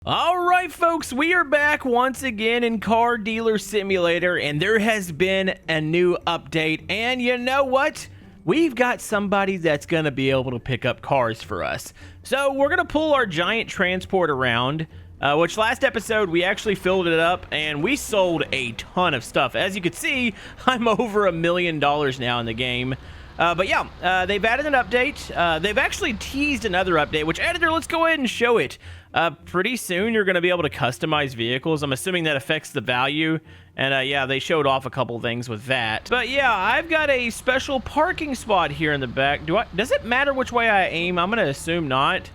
All right, folks, we are back once again in Car Dealer Simulator, and there has been a new update. And you know what? We've got somebody that's going to be able to pick up cars for us. So we're going to pull our giant transport around, which last episode we actually filled it up, and we sold a ton of stuff. As you can see, I'm over $1 million now in the game. But yeah, they've added an update. They've actually teased another update, which, editor, let's go ahead and show it. Pretty soon you're going to be able to customize vehicles. I'm assuming that affects the value. And yeah, they showed off a couple things with that. But yeah, I've got a special parking spot here in the back. Does it matter which way I aim? I'm going to assume not.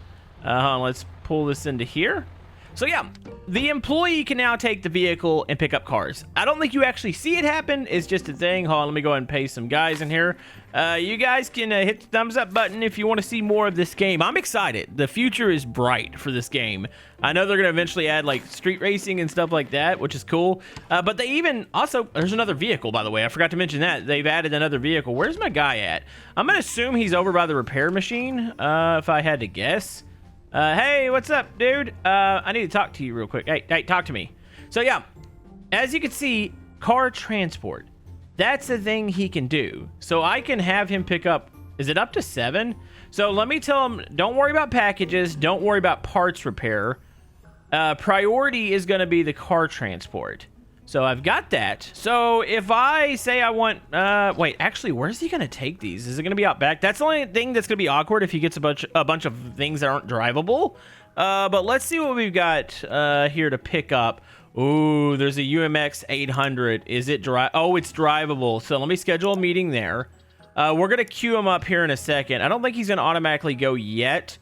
Let's pull this into here. So yeah, the employee can now take the vehicle and pick up cars. I don't think you actually see it happen. It's just a thing. Hold on, let me go ahead and paste some guys in here. You guys can hit the thumbs up button if you want to see more of this game. I'm excited. The future is bright for this game. I know they're going to eventually add like street racing and stuff like that, which is cool. But they even also, there's another vehicle, by the way. I forgot to mention that. They've added another vehicle. Where's my guy at? I'm going to assume he's over by the repair machine, if I had to guess. Hey, what's up, dude? I need to talk to you real quick. Hey, talk to me. So yeah, as you can see, car transport. That's the thing he can do. So I can have him pick up, is it up to 7? So let me tell him, don't worry about packages. Don't worry about parts repair. Priority is going to be the car transport. So I've got that. So if I say I want, wait, actually, where's he going to take these? Is it going to be out back? That's the only thing that's going to be awkward if he gets a bunch of things that aren't drivable. But let's see what we've got here to pick up. Ooh, there's a UMX 800. Is it dry? Oh, it's drivable. So let me schedule a meeting there. We're going to queue him up here in a second. I don't think he's going to automatically go yet.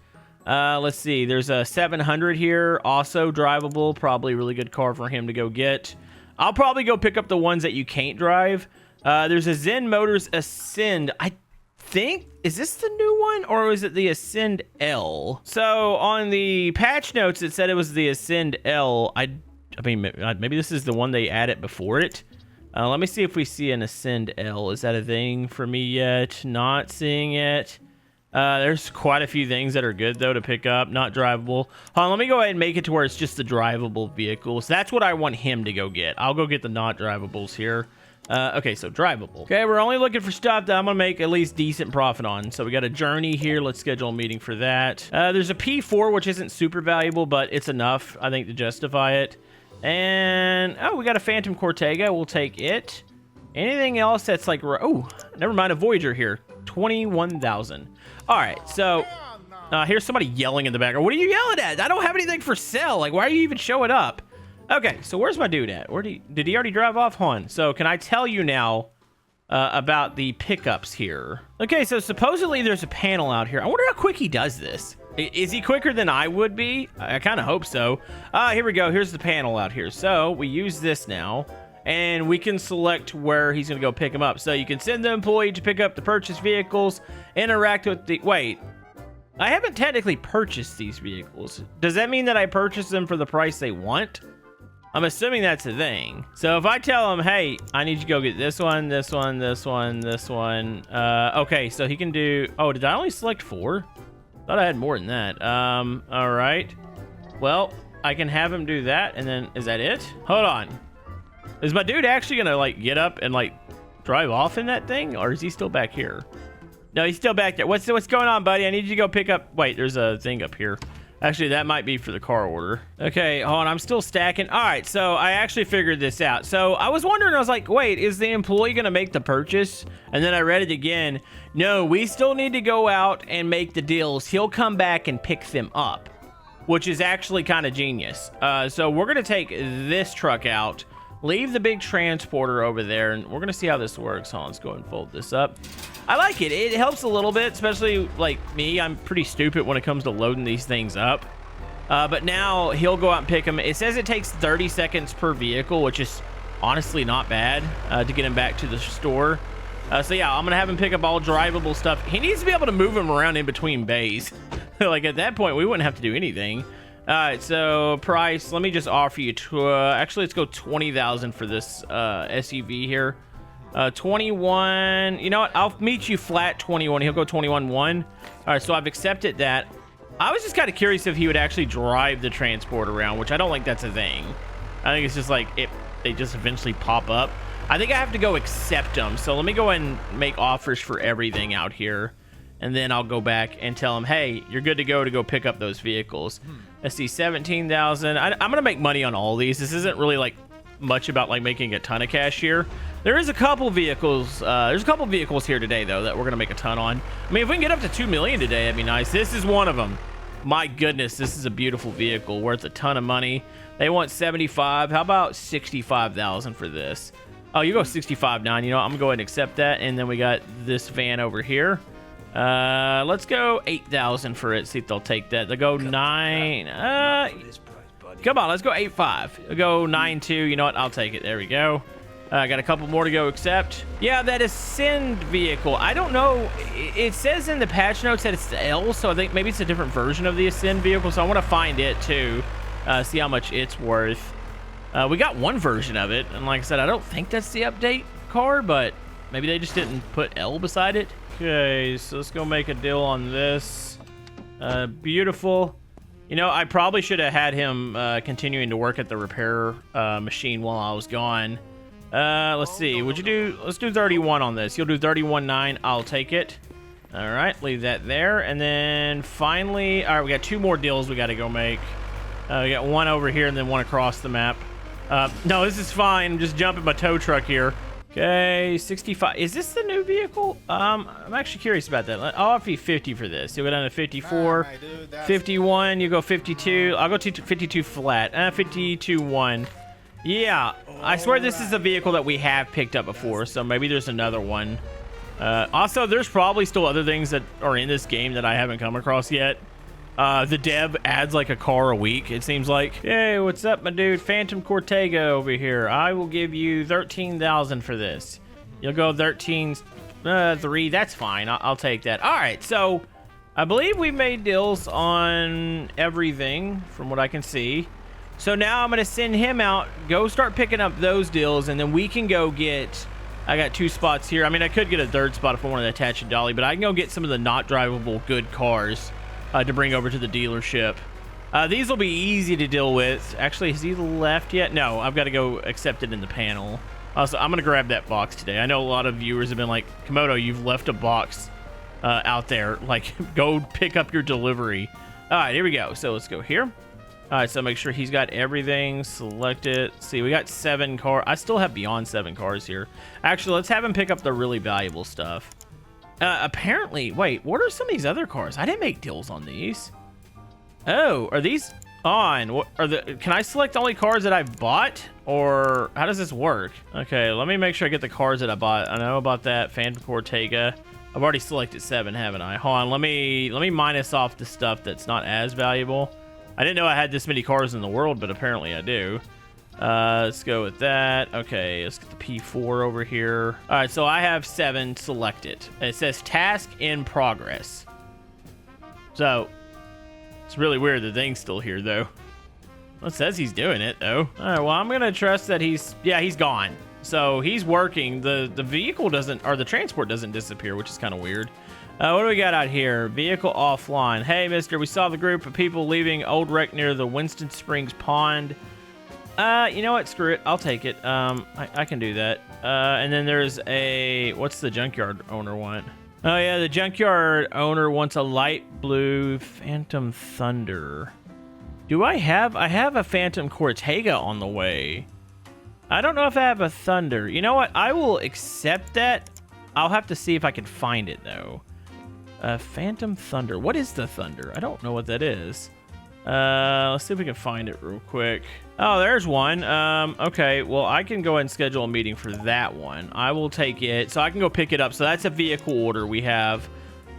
Let's see. There's a 700 here. Also drivable. Probably a really good car for him to go get. I'll probably go pick up the ones that you can't drive. There's a Zen Motors Ascend. I think, is this the new one or is it the Ascend L? So on the patch notes, it said it was the Ascend L. I mean, maybe this is the one they added before it. Let me see if we see an Ascend L. Is that a thing for me yet? Not seeing it. There's quite a few things that are good, though, to pick up. Not drivable. Hold on, let me go ahead and make it to where it's just the drivable vehicles. That's what I want him to go get. I'll go get the not drivables here. Okay, so drivable. Okay, we're only looking for stuff that I'm going to make at least decent profit on. So we got a Journey here. Let's schedule a meeting for that. There's a P4, which isn't super valuable, but it's enough, I think, to justify it. And, oh, we got a Phantom Cortega. We'll take it. Anything else that's like, oh, never mind, a Voyager here. 21,000. All right, so here's somebody yelling in the background. What are you yelling at? I don't have anything for sale. Like, why are you even showing up? Okay, so where's my dude at? Did he already drive off? Hold on. So can I tell you now about the pickups here? Okay, so supposedly there's a panel out here. I wonder how quick he does this. Is he quicker than I would be? I kind of hope so. Here we go. Here's the panel out here. So we use this now. And we can select where he's going to go pick them up. So you can send the employee to pick up the purchased vehicles, interact with the... Wait, I haven't technically purchased these vehicles. Does that mean that I purchased them for the price they want? I'm assuming that's the thing. So if I tell him, hey, I need you to go get this one, this one, this one, this one. Okay, so he can do... Oh, did I only select 4? Thought I had more than that. All right. Well, I can have him do that, and then... Is that it? Hold on. Is my dude actually gonna like get up and like drive off in that thing, or is he still back here? No, he's still back there. What's going on, buddy? I need you to go pick up. Wait, there's a thing up here. Actually, that might be for the car order. Okay, hold on. I'm still stacking. All right, so I actually figured this out. So I was wondering. I was like, wait, is the employee gonna make the purchase? And then I read it again. No, we still need to go out and make the deals. He'll come back and pick them up, which is actually kind of genius. So we're gonna take this truck out. Leave the big transporter over there, and we're going to see how this works. Hold on, let's go and fold this up. I like it. It helps a little bit, especially like me. I'm pretty stupid when it comes to loading these things up. But now he'll go out and pick them. It says it takes 30 seconds per vehicle, which is honestly not bad to get him back to the store. So yeah, I'm going to have him pick up all drivable stuff. He needs to be able to move him around in between bays. Like at that point, we wouldn't have to do anything. All right, so price, let me just offer you actually let's go 20,000 for this SUV here. 21, you know what, I'll meet you flat 21. He'll go 21.1. All right, so I've accepted that. I was just kind of curious if he would actually drive the transport around, which I don't think that's a thing. I think it's just like they just eventually pop up. I think I have to go accept them. So let me go and make offers for everything out here. And then I'll go back and tell them, hey, you're good to go pick up those vehicles. Let's see, 17,000. I'm going to make money on all these. This isn't really like much about like making a ton of cash here. There is a couple vehicles. There's a couple vehicles here today, though, that we're going to make a ton on. I mean, if we can get up to 2 million today, that'd be nice. This is one of them. My goodness, this is a beautiful vehicle worth a ton of money. They want 75. How about 65,000 for this? Oh, you go 65.9. You know what? I'm going to go ahead and accept that. And then we got this van over here. Let's go 8,000 for it. See if they'll take that. They'll go 9. Come on, let's go 8.5. We'll go 9.2. You know what? I'll take it. There we go. I got a couple more to go accept. Yeah, that Ascend vehicle. I don't know. It says in the patch notes that it's the L, so I think maybe it's a different version of the Ascend vehicle. So I want to find it too. See how much it's worth. We got one version of it, and like I said, I don't think that's the update car, but maybe they just didn't put L beside it. Okay, so let's go make a deal on this. Beautiful. You know, I probably should have had him continuing to work at the repair machine while I was gone. Let's see. Let's do 31 on this. You'll do 31.9. I'll take it. All right, leave that there. And then finally, all right, we got 2 more deals we got to go make. We got one over here and then one across the map. No, this is fine. I'm just jumping my tow truck here. Okay, 65. Is this the new vehicle? I'm actually curious about that. I'll offer you 50 for this. You'll go down to 54, 51. You go 52. I'll go to 52 flat. 52.1. Yeah, I swear this is a vehicle that we have picked up before, so maybe there's another one. Also, there's probably still other things that are in this game that I haven't come across yet. The dev adds like a car a week, it seems like. Hey, what's up, my dude? Phantom Cortega over here. I will give you 13,000 for this. You'll go 13.3. That's fine. I'll take that. All right, so I believe we've made deals on everything from what I can see. So now I'm going to send him out, go start picking up those deals, and then we can go get... I got 2 spots here. I mean, I could get a 3rd spot if I wanted to attach a dolly, but I can go get some of the not drivable good cars to bring over to the dealership. These will be easy to deal with. Actually, has he left yet? No, I've got to go accept it in the panel. Also, I'm going to grab that box today. I know a lot of viewers have been like, Camodo, you've left a box out there. Like, go pick up your delivery. All right, here we go. So let's go here. All right, so make sure he's got everything. Select it. See, we got 7 cars. I still have beyond 7 cars here. Actually, let's have him pick up the really valuable stuff. Apparently, wait, what are some of these other cars? I didn't make deals on these. Oh, are these on? What are the? Can I select only cars that I've bought, or how does this work? Okay, let me make sure I get the cars that I bought. I know about that Phantom Cortega. I've already selected 7, haven't I? Hold on, let me minus off the stuff that's not as valuable. I didn't know I had this many cars in the world, but apparently I do. Let's go with that. Okay, let's get the P4 over here. All right, so I have 7 selected. It says task in progress. So it's really weird the thing's still here, though. Well, it says he's doing it, though. All right, well, I'm going to trust that he's gone. So he's working. The vehicle doesn't, or the transport doesn't disappear, which is kind of weird. What do we got out here? Vehicle offline. Hey, mister, we saw the group of people leaving old wreck near the Winston Springs Pond. You know what? Screw it. I'll take it. I can do that. And then there's what's the junkyard owner want? Oh, yeah, the junkyard owner wants a light blue Phantom Thunder. I have a Phantom Cortega on the way. I don't know if I have a Thunder. You know what? I will accept that. I'll have to see if I can find it, though. Phantom Thunder. What is the Thunder? I don't know what that is. Let's see if we can find it real quick. Oh, there's one. Okay, well, I can go ahead and schedule a meeting for that one. I will take it, so I can go pick it up. So that's a vehicle order we have.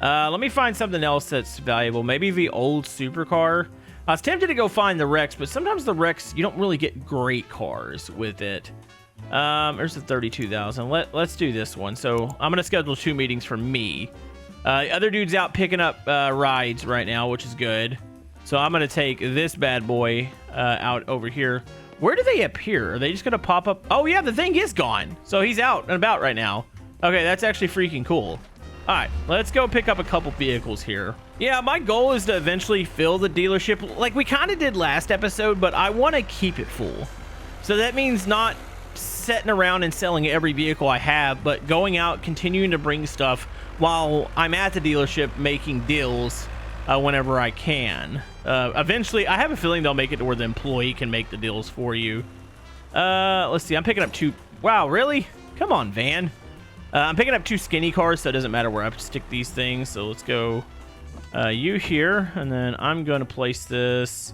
Let me find something else that's valuable. Maybe the old supercar. I was tempted to go find the Rex, but sometimes the Rex, you don't really get great cars with it. There's the 32,000. Let's do this one. So I'm going to schedule 2 meetings for me. Other dude's out picking up rides right now, which is good. So I'm going to take this bad boy out over here. Where do they appear? Are they just going to pop up? Oh, yeah, the thing is gone. So he's out and about right now. Okay, that's actually freaking cool. All right, let's go pick up a couple vehicles here. Yeah, my goal is to eventually fill the dealership like we kind of did last episode, but I want to keep it full. So that means not sitting around and selling every vehicle I have, but going out, continuing to bring stuff while I'm at the dealership making deals whenever I can. Eventually, I have a feeling they'll make it to where the employee can make the deals for you. Let's see, I'm picking up 2. Wow, really? Come on, van. I'm picking up 2 skinny cars, so it doesn't matter where I stick these things. So let's go you here, and then I'm going to place this.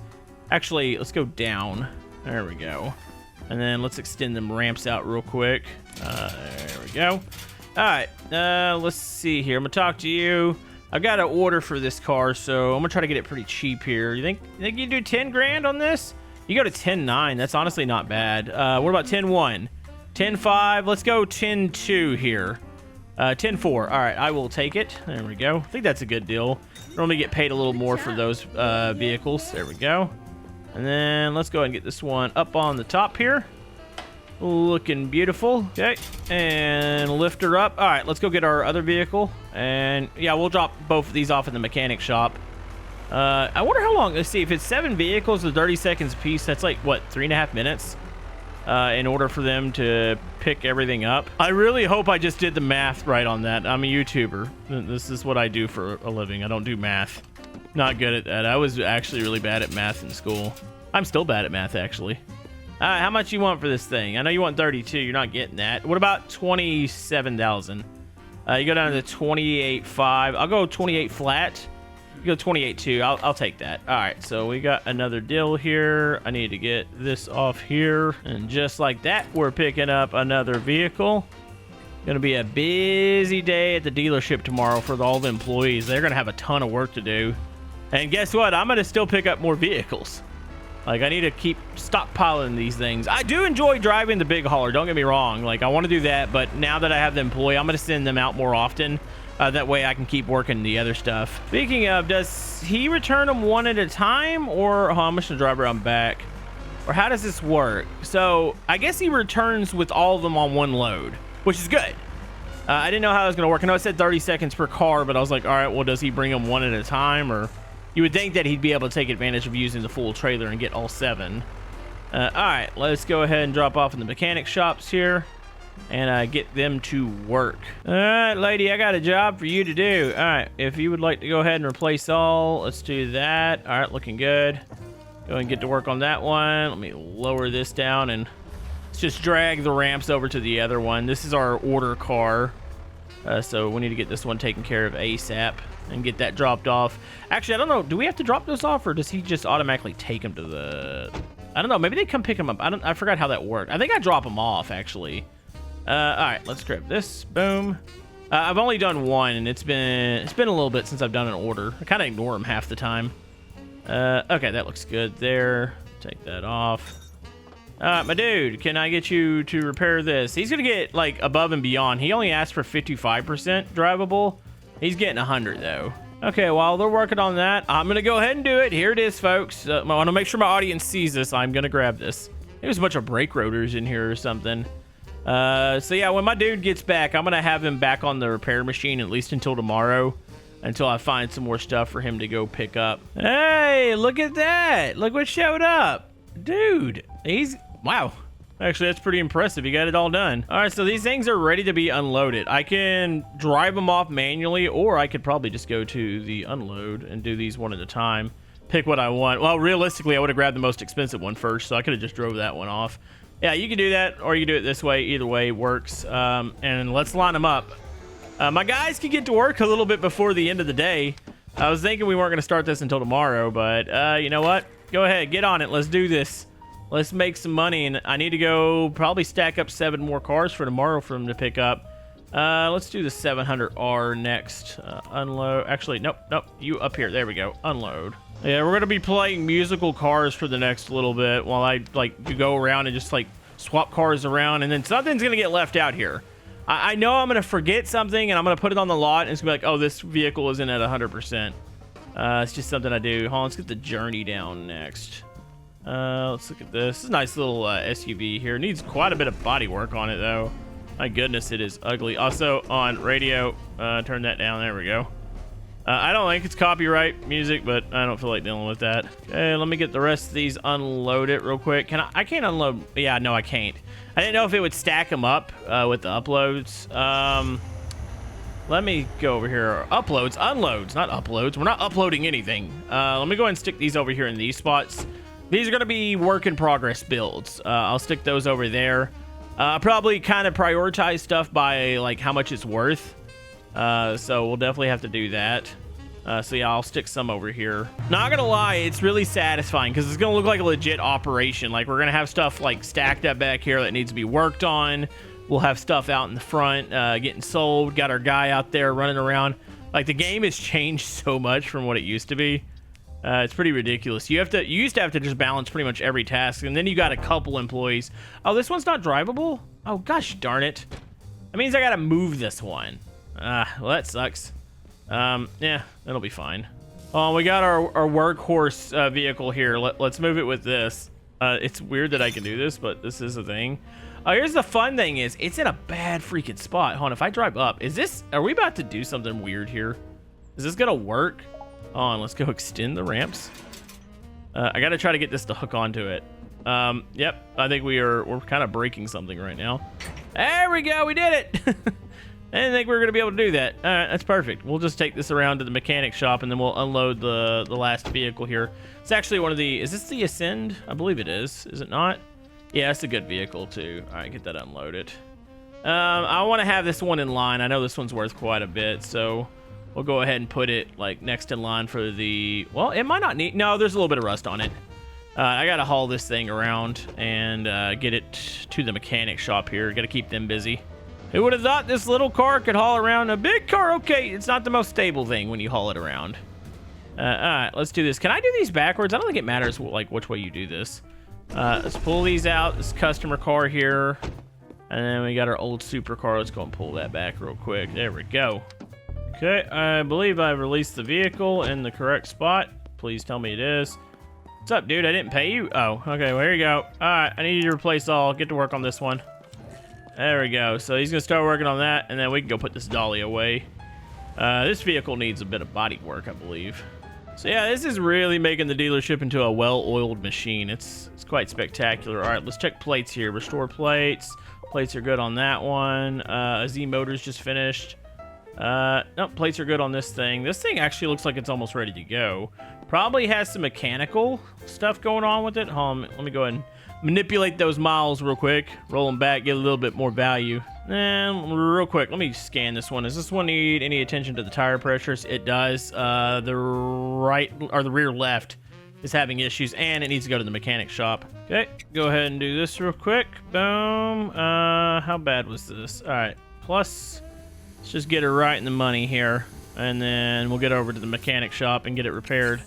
Actually, let's go down. There we go. And then let's extend them ramps out real quick. There we go. All right, let's see here. I'm gonna talk to you. I've got an order for this car, so I'm gonna try to get it pretty cheap here. You think you do 10 grand on this? You go to 10.9. That's honestly not bad. What about 10.1? 10.5. Let's go 10.2 here. 10.4. All right, I will take it. There we go. I think that's a good deal. Normally get paid a little more for those vehicles. There we go. And then let's go ahead and get this one up on the top here. Looking beautiful. Okay, and lift her up. All right, let's go get our other vehicle. And yeah, we'll drop both of these off in the mechanic shop. I wonder how long. Let's see, if it's 7 vehicles with 30 seconds a piece, that's like what, 3.5 minutes in order for them to pick everything up. I really hope I just did the math right on that. I'm a YouTuber. This is what I do for a living. I don't do math. Not good at that. I was actually really bad at math in school. I'm still bad at math, actually. All right, how much you want for this thing? I know you want 32. You're not getting that. What about 27,000? You go down to 28.5. I'll go 28 flat. You go 28.2. I'll take that. All right, so we got another deal here. I need to get this off here. And just like that, we're picking up another vehicle. Gonna be a busy day at the dealership tomorrow for all the employees. They're gonna have a ton of work to do. And guess what? I'm gonna still pick up more vehicles. Like, I need to keep stockpiling these things. I do enjoy driving the big hauler, don't get me wrong. Like, I want to do that, but now that I have the employee, I'm gonna send them out more often. That way I can keep working the other stuff. Speaking of, does he return them one at a time, or I'm just gonna drive around back? Or how does this work? So I guess he returns with all of them on one load, which is good. I didn't know how it was gonna work. I know it said 30 seconds per car, but I was like, all right, well, does he bring them one at a time? Or you would think that he'd be able to take advantage of using the full trailer and get all 7. All right, let's go ahead and drop off in the mechanic shops here and get them to work. All right, lady, I got a job for you to do. All right, if you would like to go ahead and replace all, let's do that. All right, looking good. Go and get to work on that one. Let me lower this down and let's just drag the ramps over to the other one. This is our order car. So we need to get this one taken care of ASAP and get that dropped off. Actually, I don't know. Do we have to drop those off, or does he just automatically take them to the... I don't know. Maybe they come pick them up. I forgot how that worked. I think I drop them off, actually. All right, let's grab this. Boom. I've only done one, and it's been a little bit since I've done an order. I kind of ignore them half the time. Okay, that looks good there. Take that off. All right, my dude, can I get you to repair this? He's gonna get like above and beyond. He only asked for 55% drivable. He's getting 100 though. Okay, while they're working on that, I'm gonna go ahead and do it. Here it is, folks. I want to make sure my audience sees this. I'm gonna grab this. There's a bunch of brake rotors in here or something. So yeah, when my dude gets back, I'm gonna have him back on the repair machine at least until tomorrow, until I find some more stuff for him to go pick up. Hey, look at that! Look what showed up, dude. Wow. Actually, that's pretty impressive. You got it all done. All right, so these things are ready to be unloaded. I can drive them off manually, or I could probably just go to the unload and do these one at a time. Pick what I want. Well, realistically, I would have grabbed the most expensive one first, so I could have just drove that one off. Yeah, you can do that, or you can do it this way. Either way works. And let's line them up. My guys can get to work a little bit before the end of the day. I was thinking we weren't going to start this until tomorrow, but you know what? Go ahead, get on it. Let's do this. Let's make some money, and I need to go probably stack up 7 more cars for tomorrow for them to pick up. Let's do the 700R next. Unload. Actually, nope. You up here. There we go. Unload. Yeah, we're going to be playing musical cars for the next little bit while I, go around and just, swap cars around, and then something's going to get left out here. I know I'm going to forget something, and I'm going to put it on the lot, and it's going to be like, oh, this vehicle isn't at 100%. It's just something I do. Hold on, let's get the Journey down next. Let's look at this. This is a nice little SUV here. Needs quite a bit of body work on it, though. My goodness, it is ugly. Also, on radio, turn that down. There we go. I don't think it's copyright music, but I don't feel like dealing with that. Okay, let me get the rest of these unloaded real quick. I can't unload. Yeah, no, I can't. I didn't know if it would stack them up with the uploads. Let me go over here. Uploads, unloads, not uploads. We're not uploading anything. Let me go ahead and stick these over here in these spots. These are going to be work in progress builds. I'll stick those over there. Probably kind of prioritize stuff by like how much it's worth. So we'll definitely have to do that. So yeah, I'll stick some over here. Not gonna lie, it's really satisfying because it's gonna look like a legit operation. Like we're gonna have stuff like stacked up back here that needs to be worked on. We'll have stuff out in the front getting sold. Got our guy out there running around. Like the game has changed so much from what it used to be. It's pretty ridiculous. You used to have to just balance pretty much every task, and then you got a couple employees. Oh, this one's not drivable? Oh gosh darn it. That means I gotta move this one. Well, that sucks. Yeah, that'll be fine. Oh, we got our workhorse vehicle here. Let's move it with this. It's weird that I can do this, but this is a thing. Here's the fun thing is, it's in a bad freaking spot. Hold on, if I drive up, are we about to do something weird here? Is this gonna work? Hold on, let's go extend the ramps. I gotta try to get this to hook onto it. Yep, I think we're kind of breaking something right now. There we go, we did it! I didn't think we were going to be able to do that. All right, that's perfect. We'll just take this around to the mechanic shop, and then we'll unload the last vehicle here. It's actually one of the... Is this the Ascend? I believe it is. Is it not? Yeah, it's a good vehicle, too. All right, get that unloaded. I want to have this one in line. I know this one's worth quite a bit, so we'll go ahead and put it, like, next in line for the... Well, it might not need... No, there's a little bit of rust on it. I got to haul this thing around and get it to the mechanic shop here. Got to keep them busy. Who would have thought this little car could haul around a big car? Okay, it's not the most stable thing when you haul it around. All right, let's do this. Can I do these backwards? I don't think it matters like which way you do this. Let's pull these out. This customer car here. And then we got our old supercar. Let's go and pull that back real quick. There we go. Okay, I believe I've released the vehicle in the correct spot. Please tell me it is. What's up, dude? I didn't pay you? Oh, okay, well, here you go. All right, I need you to replace all. Get to work on this one. There we go. So he's gonna start working on that, and then we can go put this dolly away. This vehicle needs a bit of body work, I believe. So yeah, this is really making the dealership into a well-oiled machine. It's quite spectacular. All right, let's check plates here. Restore plates. Plates are good on that one. Z motor's just finished. Nope, plates are good on this thing. This thing actually looks like it's almost ready to go. Probably has some mechanical stuff going on with it. Hold on, let me go ahead and manipulate those miles real quick. Roll them back, get a little bit more value. And real quick, let me scan this one. Does this one need any attention to the tire pressures? It does. The right or the rear left is having issues, and it needs to go to the mechanic shop. Okay, go ahead and do this real quick. Boom. How bad was this? All right, plus, let's just get her right in the money here, and then we'll get over to the mechanic shop and get it repaired.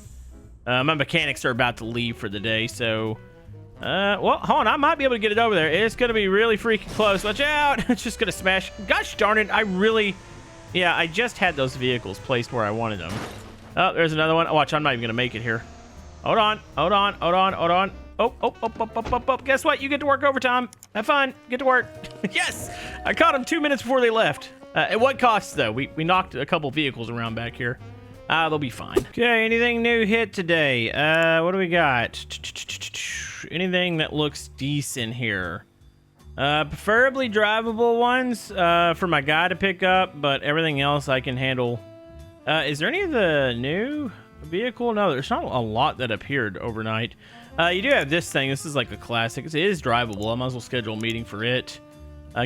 My mechanics are about to leave for the day, so... well, hold on. I might be able to get it over there. It's going to be really freaking close. Watch out. It's just going to smash. Gosh darn it. Yeah, I just had those vehicles placed where I wanted them. Oh, there's another one. Watch, I'm not even going to make it here. Hold on. Hold on. Hold on. Hold on. Oh. Guess what? You get to work overtime. Have fun. Get to work. Yes. I caught them 2 minutes before they left. At what cost, though? We knocked a couple vehicles around back here. They'll be fine. Okay, anything new hit today? What do we got? Anything that looks decent here? Preferably drivable ones for my guy to pick up, but everything else I can handle. Is there any of the new vehicle? No, there's not a lot that appeared overnight. You do have this thing. This is like a classic. It is drivable. I might as well schedule a meeting for it.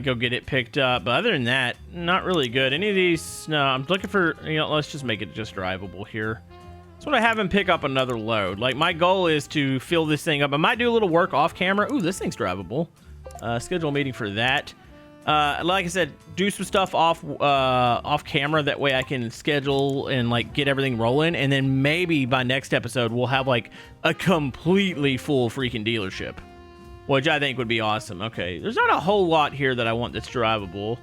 Go get it picked up. But other than that, not really good. Any of these? No, I'm looking for, let's just make it just drivable here. So I have him pick up another load. Like, my goal is to fill this thing up. I might do a little work off camera. Ooh, this thing's drivable. Schedule a meeting for that. Like I said, do some stuff off camera. That way I can schedule and, like, get everything rolling. And then maybe by next episode, we'll have, like, a completely full freaking dealership. Which I think would be awesome. Okay, there's not a whole lot here that I want that's drivable.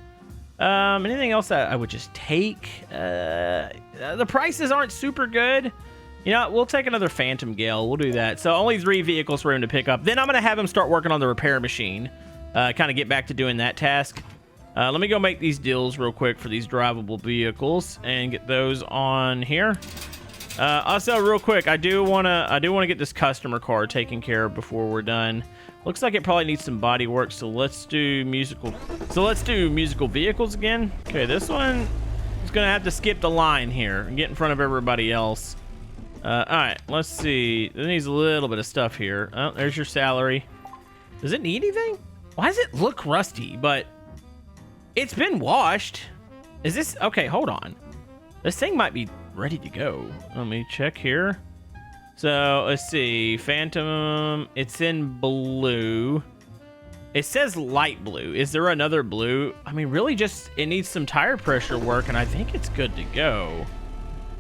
Anything else that I would just take? The prices aren't super good. We'll take another Phantom Gale. We'll do that. So only 3 vehicles for him to pick up. Then I'm going to have him start working on the repair machine. Kind of get back to doing that task. Let me go make these deals real quick for these drivable vehicles and get those on here. Also, real quick, I do wanna get this customer car taken care of before we're done. Looks like it probably needs some body work, so let's do musical. So let's do musical vehicles again. Okay, this one is gonna have to skip the line here and get in front of everybody else. All right, let's see. It needs a little bit of stuff here. Oh, there's your salary. Does it need anything? Why does it look rusty? But it's been washed. Is this okay? Hold on. This thing might be ready to go. Let me check here. So let's see. Phantom. It's in blue. It says light blue. Is there another blue? I mean, really, just it needs some tire pressure work, and I think it's good to go.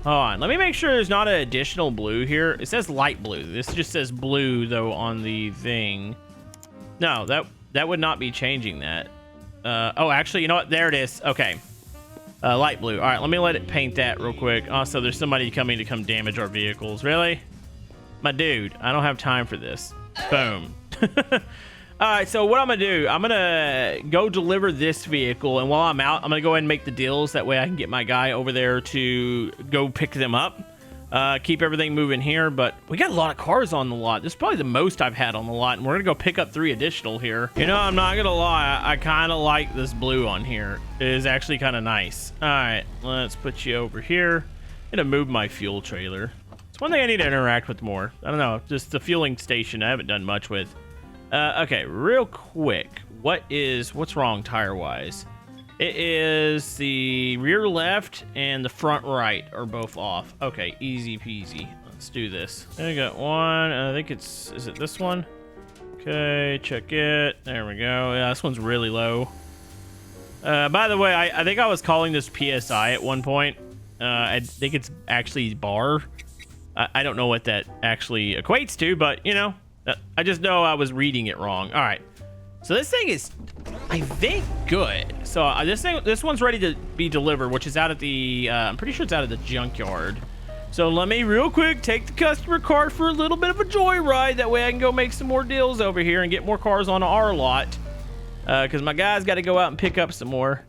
Hold on. Let me make sure there's not an additional blue here. It says light blue. This just says blue though on the thing. No, that would not be changing that. Oh, actually, you know what? There it is. Okay. Light blue. All right, let me let it paint that real quick. Also, there's somebody coming to come damage our vehicles. Really? My dude, I don't have time for this. Boom. All right, so what I'm going to do, I'm going to go deliver this vehicle, and while I'm out, I'm going to go ahead and make the deals. That way I can get my guy over there to go pick them up. Keep everything moving here, but we got a lot of cars on the lot. This is probably the most I've had on the lot, and we're gonna go pick up 3 additional here. You know, I'm not gonna lie, I kind of like this blue on here. It is actually kind of nice. All right, let's put you over here. I'm gonna move my fuel trailer. It's one thing I need to interact with more. I don't know, just the fueling station I haven't done much with. Okay, real quick, what's wrong tire-wise? It is the rear left and the front right are both off. Okay, easy peasy. Let's do this. I got one. I think is it this one? Okay, check it. There we go. Yeah, this one's really low. By the way, I think I was calling this PSI at one point. I think it's actually bar. I don't know what that actually equates to, but you know, I just know I was reading it wrong. All right. So this thing is, I think, good. So this one's ready to be delivered, which is out at the, I'm pretty sure it's out of the junkyard. So let me real quick take the customer car for a little bit of a joyride. That way I can go make some more deals over here and get more cars on our lot. Because my guy's got to go out and pick up some more.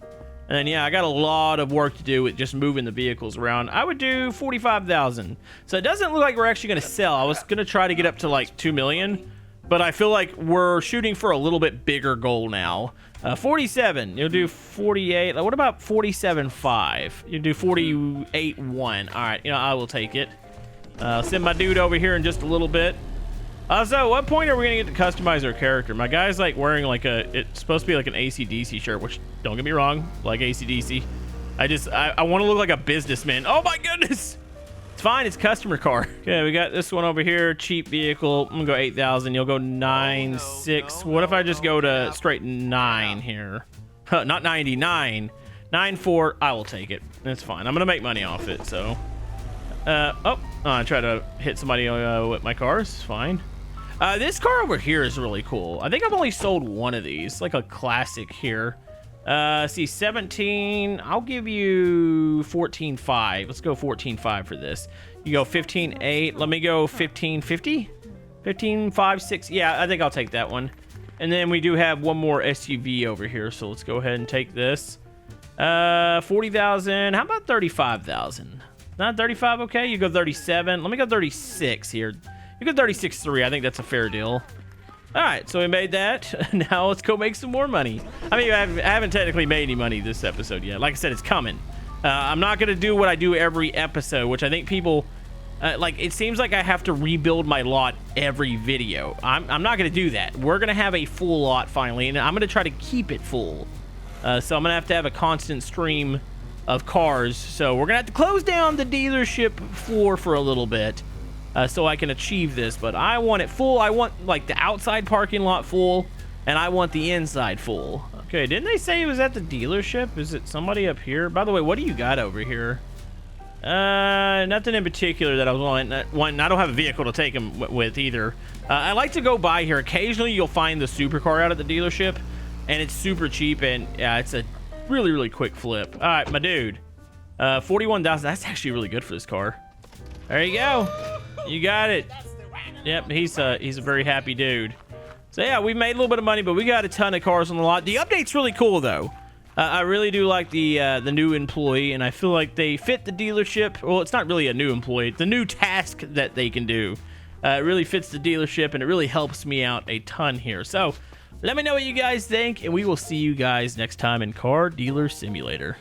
And then, yeah, I got a lot of work to do with just moving the vehicles around. I would do 45,000. So it doesn't look like we're actually going to sell. I was going to try to get up to like 2 million. But I feel like we're shooting for a little bit bigger goal now. 47. You'll do 48. What about 47.5? You'll do 48.1. All right. You know, I will take it. I'll send my dude over here in just a little bit. So at what point are we going to get to customize our character? My guy's like wearing like it's supposed to be like an AC/DC shirt, which don't get me wrong, like AC/DC. I want to look like a businessman. Oh my goodness. It's fine. It's customer car. Okay, we got this one over here. Cheap vehicle. I'm gonna go 8,000. You'll go 9.6. What if I just go to straight 9 here? Not 99. 9.4. I will take it. That's fine. I'm gonna make money off it. So, I try to hit somebody with my cars. It's fine. This car over here is really cool. I think I've only sold one of these, like a classic here. See, 17. I'll give you 14.5. Let's go 14.5 for this. You go 15.8. Let me go 15.50. 15.5, 6. Yeah, I think I'll take that one. And then we do have one more SUV over here, so let's go ahead and take this. 40,000. How about 35,000? Not 35. Okay, you go 37. Let me go 36 here. You go 36.3. I think that's a fair deal. All right, so we made that. Now let's go make some more money. I mean, I haven't technically made any money this episode yet. Like I said, it's coming. I'm not going to do what I do every episode, which I think people... like, it seems like I have to rebuild my lot every video. I'm not going to do that. We're going to have a full lot finally, and I'm going to try to keep it full. So I'm going to have a constant stream of cars. So we're going to have to close down the dealership floor for a little bit. So I can achieve this, but I want it full. I want like the outside parking lot full, and I want the inside full. Okay, didn't they say it was at the dealership? Is it somebody up here? By the way, what do you got over here? Nothing in particular that I was wanting. I don't have a vehicle to take them with either. I like to go by here. Occasionally, you'll find the supercar out at the dealership, and it's super cheap, and it's a really, really quick flip. All right, my dude. 41,000. That's actually really good for this car. There you go. You got it. Yep, he's a very happy dude. So yeah, we made a little bit of money, but we got a ton of cars on the lot. The update's really cool though. I really do like the new employee, and I feel like they fit the dealership. Well, it's not really a new employee. It's a new task that they can do. It really fits the dealership, and it really helps me out a ton here. So let me know what you guys think, and we will see you guys next time in Car Dealer Simulator.